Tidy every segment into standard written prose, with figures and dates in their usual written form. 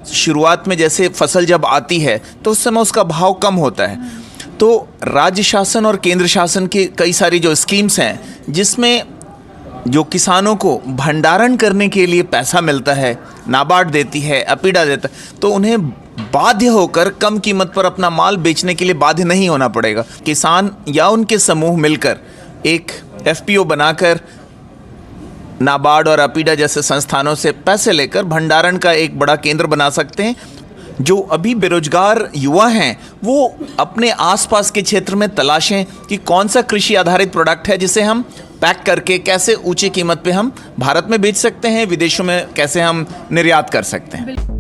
शुरुआत में जैसे फसल जब आती है तो उस समय उसका भाव कम होता है। तो राज्य शासन और केंद्र शासन की कई सारी जो स्कीम्स हैं जिसमें जो किसानों को भंडारण करने के लिए पैसा मिलता है, नाबार्ड देती है, अपीडा देता है, तो उन्हें बाध्य होकर कम कीमत पर अपना माल बेचने के लिए बाध्य नहीं होना पड़ेगा। किसान या उनके समूह मिलकर एक एफपीओ बनाकर नाबार्ड और अपीडा जैसे संस्थानों से पैसे लेकर भंडारण का एक बड़ा केंद्र बना सकते हैं। जो अभी बेरोजगार युवा हैं वो अपने आसपास के क्षेत्र में तलाशें कि कौन सा कृषि आधारित प्रोडक्ट है जिसे हम पैक करके कैसे ऊंची कीमत पे हम भारत में बेच सकते हैं, विदेशों में कैसे हम निर्यात कर सकते हैं।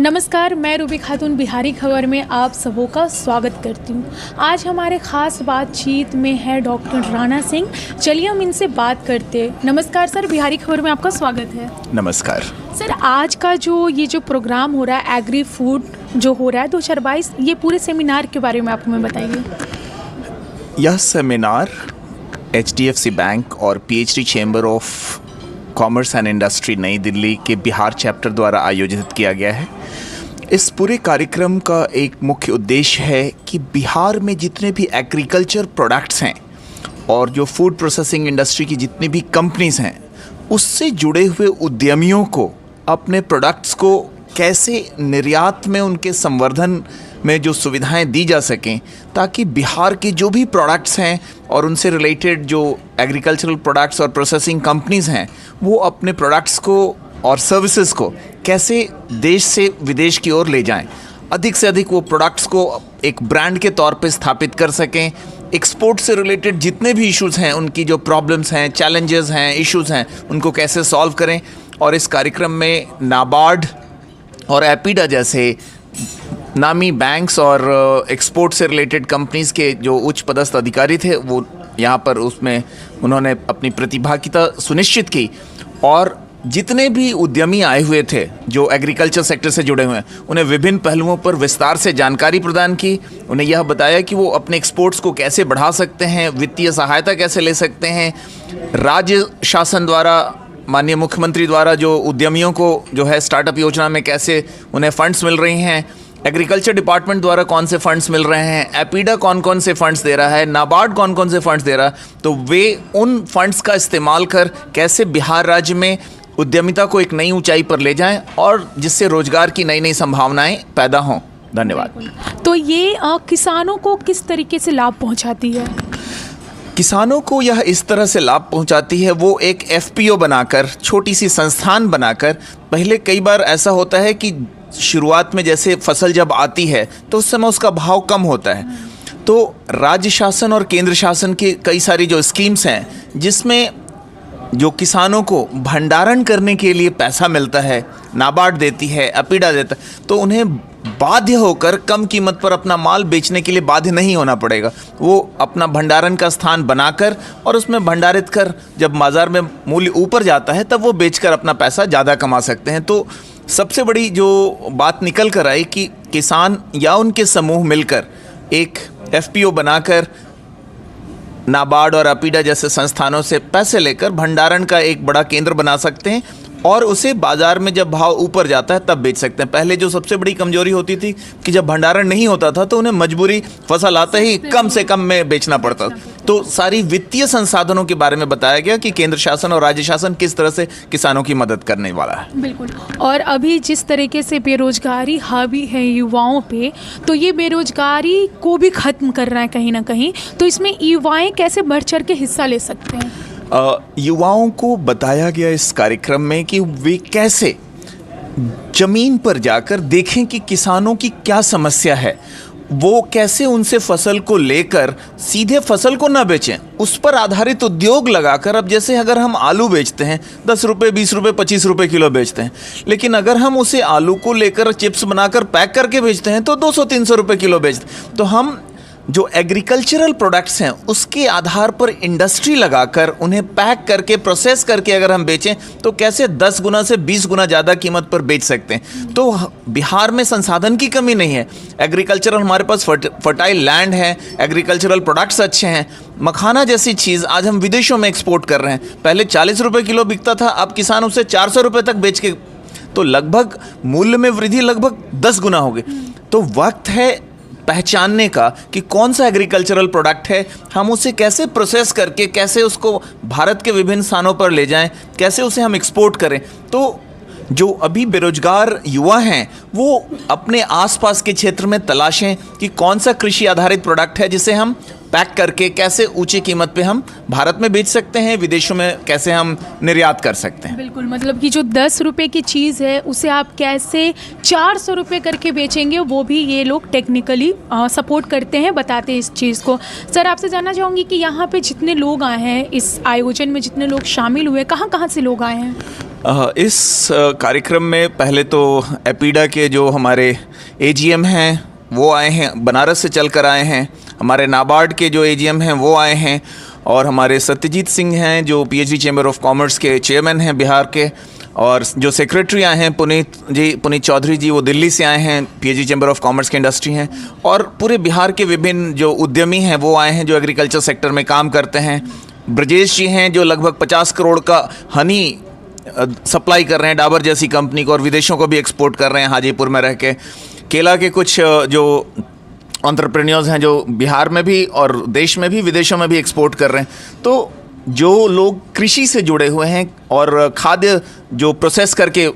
नमस्कार, मैं रूबी खातून बिहारी खबर में आप सबों का स्वागत करती हूँ। आज हमारे खास बातचीत में है डॉक्टर राणा सिंह। चलिए हम इनसे बात करते हैं। नमस्कार सर, बिहारी खबर में आपका स्वागत है। नमस्कार सर, आज का जो प्रोग्राम हो रहा है एग्री फूड जो हो रहा है 2022, ये पूरे सेमिनार के बारे में आप हमें बताइए। यह सेमिनार HDFC बैंक और PhD chamber of commerce and industry नई दिल्ली के बिहार चैप्टर द्वारा आयोजित किया गया है। इस पूरे कार्यक्रम का एक मुख्य उद्देश्य है कि बिहार में जितने भी एग्रीकल्चर प्रोडक्ट्स हैं और जो फूड प्रोसेसिंग इंडस्ट्री की जितनी भी कंपनीज हैं उससे जुड़े हुए उद्यमियों को अपने प्रोडक्ट्स को कैसे निर्यात में उनके संवर्धन में जो सुविधाएं दी जा सकें, ताकि बिहार के जो भी प्रोडक्ट्स हैं और उनसे रिलेटेड जो एग्रीकल्चरल प्रोडक्ट्स और प्रोसेसिंग कंपनीज हैं वो अपने प्रोडक्ट्स को और सर्विसेज को कैसे देश से विदेश की ओर ले जाएं, अधिक से अधिक वो प्रोडक्ट्स को एक ब्रांड के तौर पे स्थापित कर सकें। एक्सपोर्ट से रिलेटेड जितने भी इश्यूज़ हैं, उनकी जो प्रॉब्लम्स हैं, चैलेंजेस हैं, इश्यूज़ हैं, उनको कैसे सॉल्व करें। और इस कार्यक्रम में नाबार्ड और एपीडा जैसे नामी बैंक्स और एक्सपोर्ट से रिलेटेड कंपनीज़ के जो उच्च पदस्थ अधिकारी थे वो यहाँ पर उसमें उन्होंने अपनी प्रतिभागिता सुनिश्चित की। और जितने भी उद्यमी आए हुए थे जो एग्रीकल्चर सेक्टर से जुड़े हुए हैं उन्हें विभिन्न पहलुओं पर विस्तार से जानकारी प्रदान की। उन्हें यह बताया कि वो अपने एक्सपोर्ट्स को कैसे बढ़ा सकते हैं, वित्तीय सहायता कैसे ले सकते हैं, राज्य शासन द्वारा माननीय मुख्यमंत्री द्वारा जो उद्यमियों को जो है स्टार्टअप योजना में कैसे उन्हें फंड्स मिल रही हैं, एग्रीकल्चर डिपार्टमेंट द्वारा कौन से फंड्स मिल रहे हैं, एपीडा कौन कौन से फंड्स दे रहा है, नाबार्ड कौन कौन से फंड्स दे रहा है, तो वे उन फंड्स का इस्तेमाल कर कैसे बिहार राज्य में उद्यमिता को एक नई ऊंचाई पर ले जाएं और जिससे रोजगार की नई नई संभावनाएं पैदा हों। धन्यवाद। तो ये किसानों को किस तरीके से लाभ पहुंचाती है? किसानों को यह इस तरह से लाभ पहुंचाती है, वो एक एफपीओ बनाकर, छोटी सी संस्थान बनाकर, पहले कई बार ऐसा होता है कि शुरुआत में जैसे फसल जब आती है तो उस समय उसका भाव कम होता है। तो राज्य शासन और केंद्र शासन की कई सारी जो स्कीम्स हैं जिसमें जो किसानों को भंडारण करने के लिए पैसा मिलता है, नाबार्ड देती है, अपीडा देता है, तो उन्हें बाध्य होकर कम कीमत पर अपना माल बेचने के लिए बाध्य नहीं होना पड़ेगा। वो अपना भंडारण का स्थान बनाकर और उसमें भंडारित कर जब बाज़ार में मूल्य ऊपर जाता है तब वो बेचकर अपना पैसा ज़्यादा कमा सकते हैं। तो सबसे बड़ी जो बात निकल कर आई कि किसान या उनके समूह मिलकर एक एफपीओ बनाकर नाबार्ड और अपीडा जैसे संस्थानों से पैसे लेकर भंडारण का एक बड़ा केंद्र बना सकते हैं और उसे बाजार में जब भाव ऊपर जाता है तब बेच सकते हैं। पहले जो सबसे बड़ी कमजोरी होती थी कि जब भंडारण नहीं होता था तो उन्हें मजबूरी फसल आते ही कम से कम में बेचना पड़ता। तो सारी वित्तीय संसाधनों के बारे में बताया गया कि केंद्र शासन और राज्य शासन किस तरह से किसानों की मदद करने वाला है। बिल्कुल। और अभी जिस तरीके से बेरोजगारी हावी है युवाओं पे, तो ये बेरोजगारी को भी खत्म करना है कहीं ना कहीं, तो इसमें युवाएं कैसे बढ़ चढ़ के हिस्सा ले सकते हैं? युवाओं को बताया गया इस कार्यक्रम में कि वे कैसे जमीन पर जाकर देखें कि किसानों की क्या समस्या है, वो कैसे उनसे फसल को लेकर सीधे फसल को ना बेचें, उस पर आधारित उद्योग लगाकर। अब जैसे अगर हम आलू बेचते हैं 10 रुपये, 20 रुपये, 25 रुपये किलो बेचते हैं, लेकिन अगर हम उसे आलू को लेकर चिप्स बनाकर पैक करके बेचते हैं तो 200-300 रुपये किलो बेचते हैं। तो हम जो एग्रीकल्चरल प्रोडक्ट्स हैं उसके आधार पर इंडस्ट्री लगाकर उन्हें पैक करके प्रोसेस करके अगर हम बेचें तो कैसे 10 गुना से 20 गुना ज़्यादा कीमत पर बेच सकते हैं। तो बिहार में संसाधन की कमी नहीं है, एग्रीकल्चरल हमारे पास फर्टाइल लैंड है, एग्रीकल्चरल प्रोडक्ट्स अच्छे हैं। मखाना जैसी चीज़ आज हम विदेशों में एक्सपोर्ट कर रहे हैं, पहले 40 रुपये किलो बिकता था, अब किसान उसे 400 रुपये तक बेच के, तो लगभग मूल्य में वृद्धि लगभग 10 गुना हो गई। तो वक्त है पहचानने का कि कौन सा एग्रीकल्चरल प्रोडक्ट है, हम उसे कैसे प्रोसेस करके कैसे उसको भारत के विभिन्न स्थानों पर ले जाएं, कैसे उसे हम एक्सपोर्ट करें। तो जो अभी बेरोजगार युवा हैं वो अपने आसपास के क्षेत्र में तलाशें कि कौन सा कृषि आधारित प्रोडक्ट है जिसे हम पैक करके कैसे ऊंची कीमत पे हम भारत में बेच सकते हैं, विदेशों में कैसे हम निर्यात कर सकते हैं। बिल्कुल, मतलब कि जो 10 रुपये की चीज़ है उसे आप कैसे 400 रुपये करके बेचेंगे, वो भी ये लोग टेक्निकली सपोर्ट करते हैं, बताते हैं इस चीज़ को। सर, आपसे जानना चाहूँगी कि यहाँ पे जितने लोग आए हैं, इस आयोजन में जितने लोग शामिल हुए, कहाँ कहाँ से लोग आए हैं? इस कार्यक्रम में पहले तो एपीडा के जो हमारे एजीएम हैं वो आए हैं, बनारस से चल कर आए हैं। हमारे नाबार्ड के जो एजीएम हैं वो आए हैं, और हमारे सत्यजीत सिंह हैं जो पीएचडी चैम्बर ऑफ कॉमर्स के चेयरमैन हैं बिहार के, और जो सेक्रेटरी आए हैं पुनीत चौधरी जी, वो दिल्ली से आए हैं, पीएचडी चैम्बर ऑफ कॉमर्स के इंडस्ट्री हैं। और पूरे बिहार के विभिन्न जो उद्यमी हैं वो आए हैं जो एग्रीकल्चर सेक्टर में काम करते हैं। ब्रजेश जी हैं जो लगभग 50 करोड़ का हनी सप्लाई कर रहे हैं डाबर जैसी कंपनी को, और विदेशों को भी एक्सपोर्ट कर रहे हैं हाजीपुर में रह के। केला के कुछ जो एंटरप्रेन्योर्स हैं जो बिहार में भी और देश में भी विदेशों में भी एक्सपोर्ट कर रहे हैं। तो जो लोग कृषि से जुड़े हुए हैं और खाद्य जो प्रोसेस करके,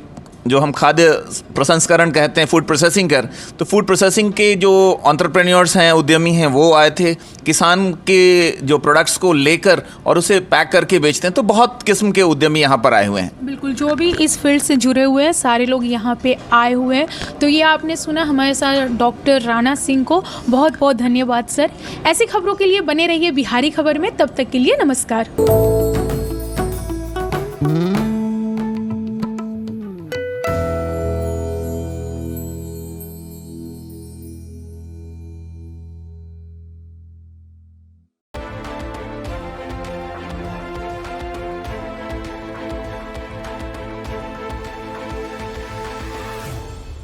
जो हम खाद्य प्रसंस्करण कहते हैं, फूड प्रोसेसिंग तो फूड प्रोसेसिंग के जो एंटरप्रेन्योर्स हैं, उद्यमी हैं, वो आए थे किसान के जो प्रोडक्ट्स को लेकर और उसे पैक करके बेचते हैं। तो बहुत किस्म के उद्यमी यहाँ पर आए हुए हैं। बिल्कुल, जो भी इस फील्ड से जुड़े हुए हैं सारे लोग यहाँ पे आए हुए हैं। तो ये आपने सुना हमारे साथ डॉक्टर राणा सिंह को, बहुत बहुत धन्यवाद सर। ऐसी खबरों के लिए बने रहिए बिहारी खबर में, तब तक के लिए नमस्कार।